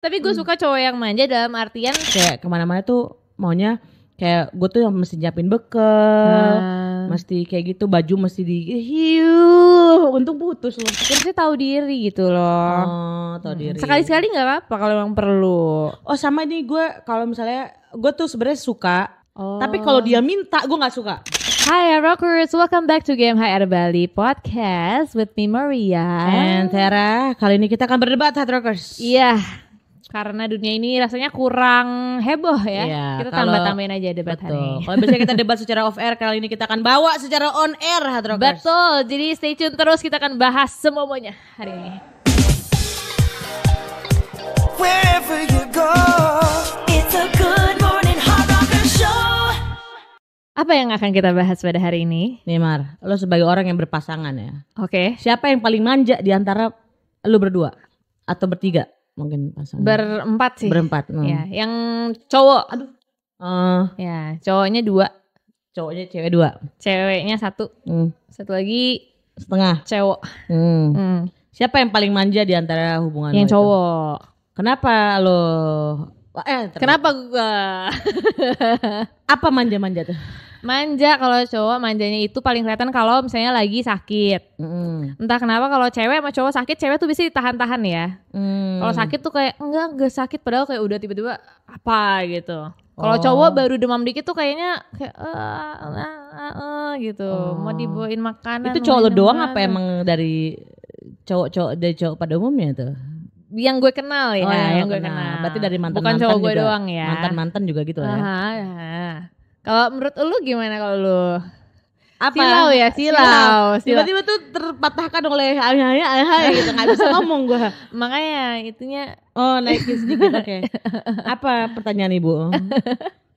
Tapi gue suka cowok yang manja dalam artian kayak kemana-mana tuh maunya kayak gue tuh yang mesti nyiapin bekal, mesti kayak gitu, baju mesti untung putus loh. Terusnya tahu diri gitu loh. Oh, tahu diri. Sekali-sekali nggak apa-apa kalau emang perlu. Oh sama nih gue kalau misalnya gue tuh sebenarnya suka, tapi kalau dia minta gue nggak suka. Hi Rockers, welcome back to Game High at Bali podcast with me Maria and Tara. Kali ini kita akan berdebat Hard Rockers. Iya. Karena dunia ini rasanya kurang heboh ya. Iya, kita tambah-tambahin aja debat hari ini. Kalau biasanya kita debat secara off air, kali ini kita akan bawa secara on air Hard Rockers. Betul, jadi stay tune terus, kita akan bahas semuanya hari ini. Wherever you go, it's a good morning Hard Rockers show. Apa yang akan kita bahas pada hari ini? Nih Mar, lo sebagai orang yang berpasangan ya. Oke. Siapa yang paling manja di antara lo berdua atau bertiga? Mungkin pasangan. Berempat sih. Berempat. Ya, yang cowok. Aduh. Ya, cowoknya 2. Cowoknya cewek 2. Ceweknya 1. Satu lagi setengah. Cowok. Siapa yang paling manja di antara hubungan yang lo cowok. Itu? Kenapa lo? Kenapa gua? Apa manja-manja tuh? Manja kalau cowok, manjanya itu paling kelihatan kalau misalnya lagi sakit. Entah kenapa kalau cewek sama cowok sakit, cewek tuh bisa ditahan-tahan ya. Kalau sakit tuh kayak enggak sakit, padahal kayak udah tiba-tiba apa gitu. Kalau cowok baru demam dikit tuh kayaknya kayak gitu. Mau dibawain makanan. Itu cowok lo doang apa emang dari cowok pada umumnya tuh? Yang gue kenal ya, yang gue kenal. Berarti dari mantan-mantan bukan cowok gue juga, doang ya. Mantan-mantan juga gitu ya. Kalau menurut lu gimana kalau lu? Apa? Silau. Tiba-tiba tuh terpatahkan oleh gitu, nggak bisa ngomong gue. Makanya itunya. Oh naikin sedikit, oke. Apa pertanyaan ibu?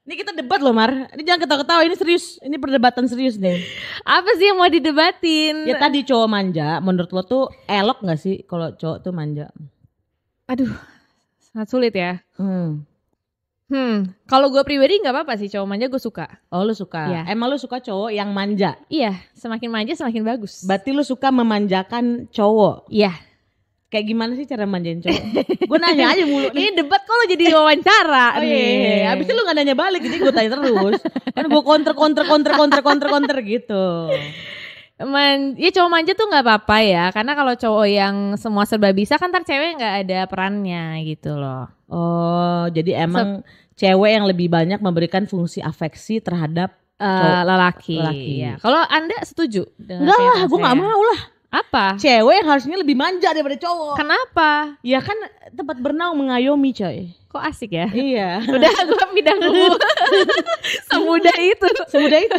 Ini kita debat loh Mar. Ini jangan ketawa-ketawa, ini serius. Ini perdebatan serius nih. Apa sih yang mau didebatin? Ya tadi cowok manja, menurut lo tuh elok gak sih kalau cowok tuh manja? Aduh, sangat sulit ya. Kalau gue pribadi nggak apa-apa sih cowok manja, gue suka. Oh lu suka? Ya. Emang lu suka cowok yang manja? Iya, semakin manja semakin bagus. Berarti lu suka memanjakan cowok? Iya. Kayak gimana sih cara manjain cowok? Gue nanya aja mulu. Ini debat kok lo jadi wawancara nih. Abis itu lu gak nanya balik, jadi gue tanya terus. Kan gue counter gitu. Ya cowok manja tuh nggak apa-apa ya, karena kalau cowok yang semua serba bisa kan ntar cewek nggak ada perannya gitu loh. Oh, jadi emang cewek yang lebih banyak memberikan fungsi afeksi terhadap lelaki. Ya. Kalau Anda setuju? Enggak lah, gue nggak mau lah. Apa? Cewek yang harusnya lebih manja daripada cowok. Kenapa? Ya kan tempat berenang mengayomi coy. Kok asik ya? Iya. Udah gue pindah dulu. Semudah itu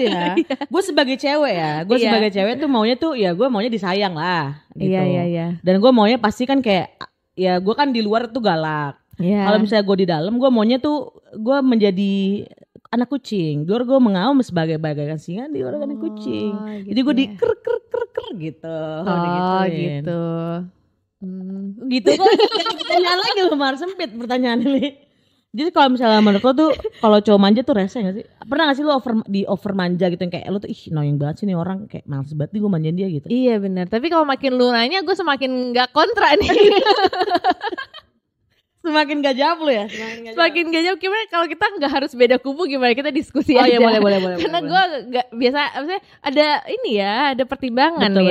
ya. Gue sebagai cewek ya. Gue sebagai cewek tuh maunya tuh ya gue maunya disayang lah gitu. Iya. Dan gue maunya pasti kan kayak ya gue kan di luar tuh galak. Kalau misalnya gue di dalam gue maunya tuh gue menjadi anak kucing. Di luar gue mengaum sebagai bagaikan singa, di luar anak kucing. Gitu. Jadi gue di ker gitu. Gitu. Gitu kok. Pertanyaan lagi lu Mar, sempit pertanyaan ini. Jadi kalau misalnya menurut lo tuh kalau cowok manja tuh rese gak sih? Pernah gak sih lo over manja gitu yang kayak lo tuh annoying banget sih nih orang, kayak males banget nih gue manjain dia gitu. Iya benar. Tapi kalau makin lu nanya gue semakin gak kontra nih. Semakin gak jawab lo ya? Semakin gak jawab. Gimana kalau kita gak harus beda kubu, gimana kita diskusi aja. Iya boleh. Karena gue gak biasa, maksudnya ada ini ya, ada pertimbangan. Betul.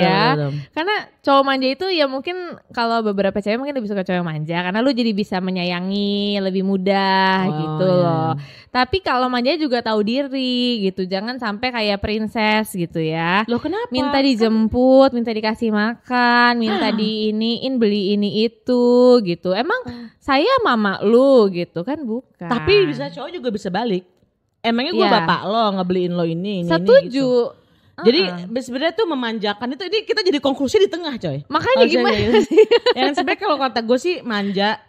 Karena cowok manja itu ya mungkin kalau beberapa cewek mungkin lebih suka cowok manja karena lu jadi bisa menyayangi lebih mudah gitu loh. Tapi kalau manja juga tahu diri gitu, jangan sampai kayak princess gitu ya. Loh kenapa? Minta dijemput, minta dikasih makan, minta diiniin, beli ini itu gitu. Emang saya mama lu gitu kan, bukan. Tapi bisa cowok juga bisa balik. Emangnya gue bapak lo ngebeliin lo ini setuju. Ini gitu. Jadi sebenarnya tuh memanjakan itu, ini kita jadi konklusi di tengah coy. Makanya gimana sih? Yang sebenarnya kalau kata gue sih manja,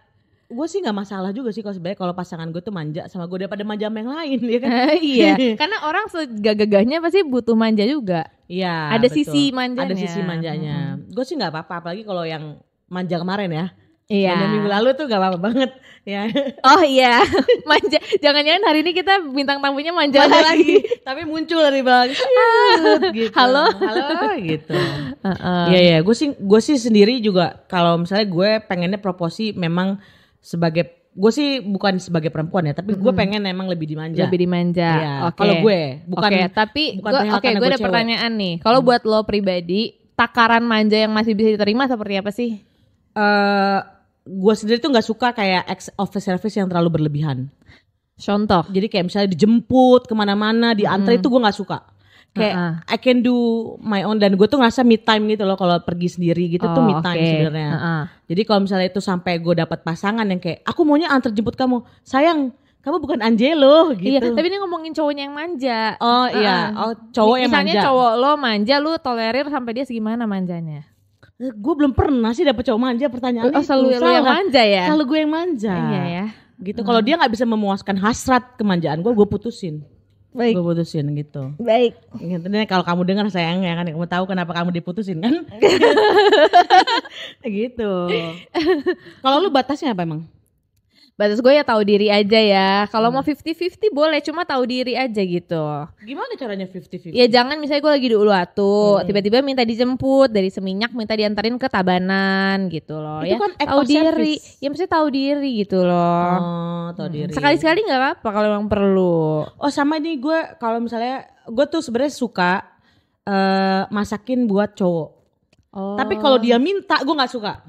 gue sih nggak masalah juga sih kalau sebenarnya kalau pasangan gue tuh manja sama gue daripada manja sama yang lain ya kan. Iya. Karena orang segagah-gagahnya pasti butuh manja juga. Iya. Ada betul. Sisi manjanya. Ada sisi manjanya. Gue sih nggak apa-apa, apalagi kalau yang manja kemarin ya. Iya. Dan minggu lalu tuh gak apa-apa banget ya. Oh iya. Manja. Jangan-jangan hari ini kita bintang tamunya manja lagi. Tapi muncul dari belakang gitu. Halo gitu. Iya. Gue sih sendiri juga kalau misalnya gue pengennya proposi memang gue sih bukan sebagai perempuan ya, tapi gue pengen emang lebih dimanja. Lebih dimanja. Iya, Oke. kalau gue bukan. Oke, tapi bukan gue perihal karena gue gue ada cewek. pertanyaan nih. Kalau buat lo pribadi, takaran manja yang masih bisa diterima seperti apa sih? Gue sendiri tuh nggak suka kayak acts of service yang terlalu berlebihan. Contoh. Jadi kayak misalnya dijemput kemana-mana, diantar itu gue nggak suka. Kayak I can do my own, dan gue tuh ngerasa me time gitu loh kalau pergi sendiri gitu tuh me time sebenarnya. Jadi kalau misalnya itu sampai gue dapat pasangan yang kayak aku maunya antar jemput kamu, sayang kamu bukan Angelo gitu. Iya, tapi ini ngomongin cowoknya yang manja. Oh iya, cowok yang manja. Misalnya cowok lo manja, lu tolerir sampai dia segimana manjanya? Gue belum pernah sih dapet cowok manja, pertanyaan itu. Selalu lo yang manja ya? Selalu gue yang manja. Iya ya. Gitu. Kalau dia nggak bisa memuaskan hasrat kemanjaan gue putusin. Baik. Gue putusin gitu. Baik. Gitu deh, kalau kamu dengar sayang ya kan, kamu tahu kenapa kamu diputusin kan? Gitu. Kalau lu batasnya apa emang? Batas gue ya tahu diri aja ya. Kalau mau 50-50 boleh, cuma tahu diri aja gitu. Gimana caranya 50-50? Ya jangan misalnya gue lagi di Uluwatu, tiba-tiba minta dijemput dari Seminyak, minta diantarin ke Tabanan gitu loh. Itu ya kan act tahu of diri. service. Ya maksudnya tahu diri gitu loh. Oh, tahu diri. Sekali-sekali nggak apa-apa kalau emang perlu. Oh sama nih gue, kalau misalnya gue tuh sebenarnya suka masakin buat cowok. Oh. Tapi kalau dia minta gue nggak suka.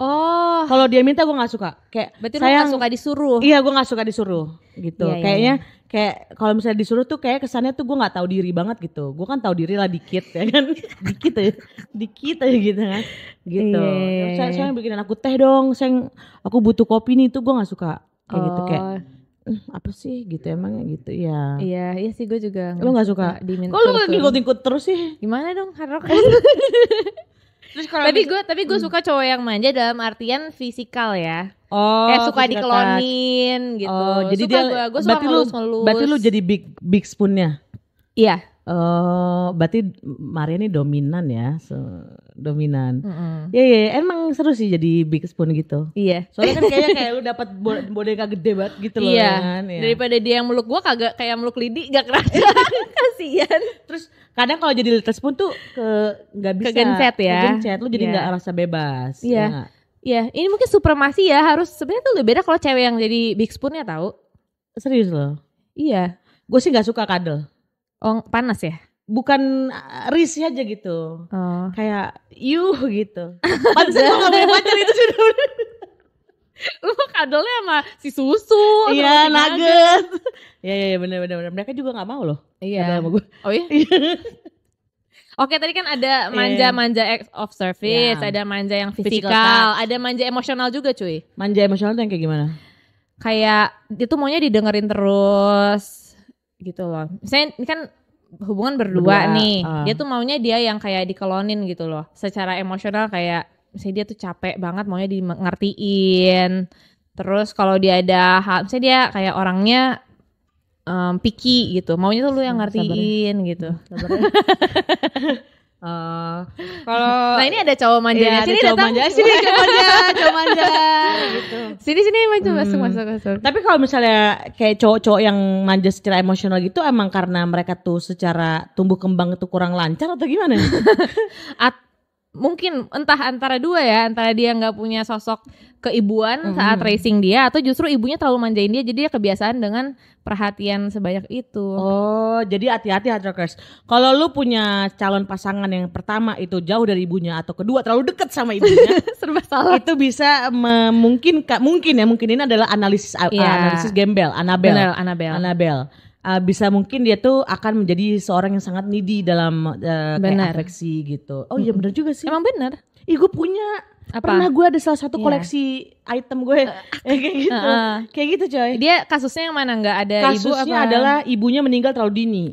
Oh. Kalau dia minta gue nggak suka. Kayak Berarti lu sayang, gak suka disuruh. Iya, gue nggak suka disuruh gitu. Iya, iya, Kayaknya kayak kalau misalnya disuruh tuh kayak kesannya tuh gue nggak tahu diri banget gitu. Gue kan tahu diri lah dikit ya kan, dikit aja gitu kan, gitu. Iya. Saya bikinin aku teh dong, saya aku butuh kopi nih, tuh gue nggak suka kayak gitu, kayak apa sih gitu emangnya gitu ya. Iya sih gue juga. Lu nggak suka? Diminta. Kok lu ngikut-ngikut terus sih? Gimana dong, Harok? Terus kalau tapi gue suka cowok yang manja dalam artian fisikal ya. Oh, Kayak suka physical touch. dikelonin gitu. Oh, jadi suka dia gue suka ngelus-ngelus. berarti lu jadi big spoonnya. Iya. Berarti Maria ini dominan ya, dominan. Iya, emang seru sih jadi big spoon gitu. Iya. Soalnya kan kayaknya kayak lu dapat boneka gede banget gitu loh. Iya. Kan? Iya. Daripada dia yang meluk gue kagak kayak meluk lidi gak kerasa. Kasian. Terus kadang kalau jadi little spoon tuh nggak bisa. Kegencet ya. Kegencet, lu jadi nggak rasa bebas. Iya. Ya. Iya, ini mungkin supremasi ya, harus sebenarnya tuh lebih beda kalau cewek yang jadi big spoonnya tahu. Serius loh. Iya. Gue sih nggak suka kadel. Oh, panas ya? Bukan risih aja gitu. Oh. Kayak gitu. Pantesan gue gak punya pacar itu sudah. Lu kadelnya sama si susu. Iya, nugget. Iya benar. Mereka juga gak mau loh. Iya. Kadel sama gue. Oh iya? Oke, tadi kan ada manja act of service, ada manja yang fisikal, ada manja emosional juga cuy. Manja emosional tuh yang kayak gimana? Kayak itu maunya didengerin terus gitu loh. Misalnya ini kan hubungan berdua nih, dia tuh maunya dia yang kayak dikelonin gitu loh. Secara emosional kayak misalnya dia tuh capek banget maunya dimengertiin. Terus kalau dia ada hal, misalnya dia kayak orangnya picky gitu, maunya tuh lu yang ngertiin gitu. Kalau nah ini ada cowok manjanya, sini cowok manja gitu. Sini masuk. Tapi kalau misalnya kayak cowok-cowok yang manja secara emosional gitu, emang karena mereka tuh secara tumbuh kembang itu kurang lancar atau gimana? Mungkin entah antara dua ya, antara dia nggak punya sosok keibuan saat racing dia, atau justru ibunya terlalu manjain dia, jadi dia kebiasaan dengan perhatian sebanyak itu. Oh, jadi hati-hati Hard Rockers. Kalau lu punya calon pasangan yang pertama itu jauh dari ibunya, atau kedua terlalu dekat sama ibunya, serba salah. Itu bisa mungkin ini adalah analisis gembel, Annabelle. Benar, Annabelle. Bisa mungkin dia tuh akan menjadi seorang yang sangat needy dalam kayak afeksi gitu. Oh iya benar juga sih. Emang benar. Gue punya. Apa? Pernah gue ada salah satu koleksi item gue kayak gitu. Kayak gitu coy. Dia kasusnya yang mana? Nggak ada ibu apa? Kasusnya adalah ibunya meninggal terlalu dini.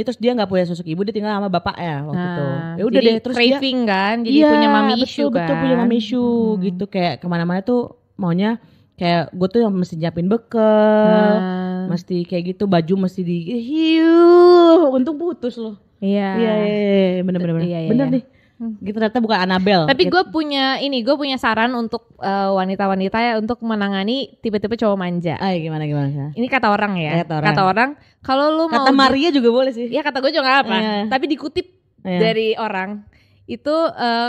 Terus dia nggak punya sosok ibu, dia tinggal sama bapaknya waktu itu. Ya udah deh, terus craving dia, kan, jadi punya mami issue kan. Betul punya mami issue gitu, kayak kemana-mana tuh maunya kayak gue tuh yang mesti nyiapin bekal, mesti kayak gitu, baju mesti untung putus loh. Iya, bener nih. Gitu ternyata bukan Annabelle. Tapi gitu. gue punya saran untuk wanita-wanita ya untuk menangani tipe-tipe cowok manja. Gimana? Ini kata orang ya. Kata orang, kalau lu mau kata Maria juga boleh sih. Ya kata gue juga gak apa. Tapi dikutip dari orang itu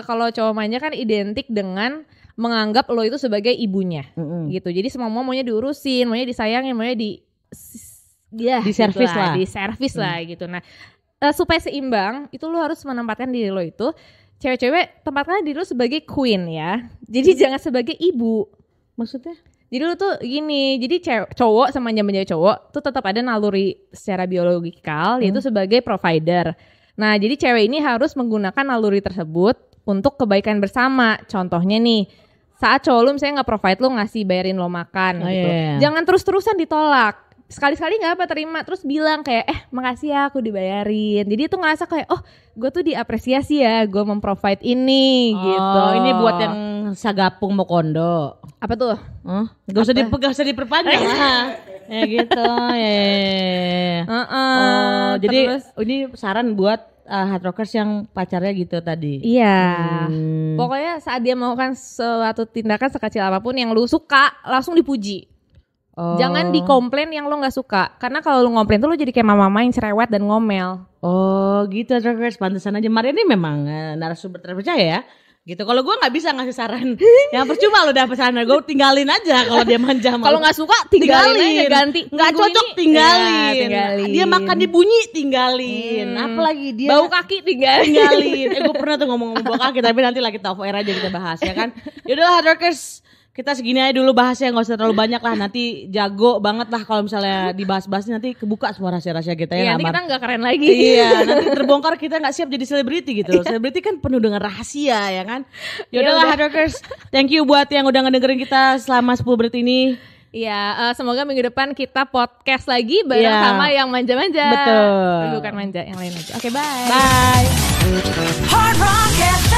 kalau cowok manja kan identik dengan menganggap lo itu sebagai ibunya gitu. Jadi semua maunya diurusin, maunya disayangin, maunya servis lah. Di servis lah gitu. Nah, supaya seimbang itu lo harus menempatkan diri lo itu, cewek-cewek tempatkan diri lo sebagai queen ya. Jadi jangan sebagai ibu. Maksudnya? Jadi lu tuh gini, jadi cowok sama menjadi cowok tuh tetap ada naluri secara biologikal yaitu sebagai provider. Nah jadi cewek ini harus menggunakan naluri tersebut untuk kebaikan bersama. Contohnya nih, saat cowok lu misalnya nggak provide lu ngasih bayarin lo makan gitu, jangan terus-terusan ditolak. Sekali-sekali nggak apa terima, terus bilang kayak makasih ya aku dibayarin. Jadi itu ngerasa kayak gue tuh diapresiasi ya, gue memprovide ini gitu. Ini buat yang sagapung mau kondo. Apa tuh? Gak usah diperpanjang lah. Ya gitu. Jadi terus, ini saran buat hard rockers yang pacarnya gitu tadi. Iya. Pokoknya saat dia melakukan suatu tindakan sekecil apapun yang lu suka, langsung dipuji. Jangan dikomplain yang lo nggak suka, karena kalau lo komplain tuh lo jadi kayak mama yang cerewet dan ngomel. Gitu, terus pantesan aja Maria ini memang narasumber terpercaya ya. Gitu. Kalau gue nggak bisa ngasih saran, yang percuma lo dapet saran, gue tinggalin aja kalau dia manja. Kalau nggak suka tinggalin aja, ganti. Nggak cocok tinggalin. Tinggalin. Dia makan di bunyi tinggalin. Apalagi dia bau kaki tinggalin. Gue pernah tuh ngomong bau kaki, tapi nanti lah kita off air aja kita bahas ya kan. Yaudahlah hard rockers. Kita segini aja dulu bahasnya, gak usah terlalu banyak lah. Nanti jago banget lah kalau misalnya dibahas-bahas nanti kebuka semua rahasia-rahasia kita ya. Nanti kita gak keren lagi. Iya, nanti terbongkar kita gak siap jadi selebriti gitu. Selebriti kan penuh dengan rahasia ya kan. Yaudahlah hard rockers, thank you buat yang udah ngedengerin kita selama 10 menit ini. Iya, semoga minggu depan kita podcast lagi bareng sama yang manja-manja. Betul. Bukan manja, yang lain aja. Oke, bye. Bye. Hard Rock FM.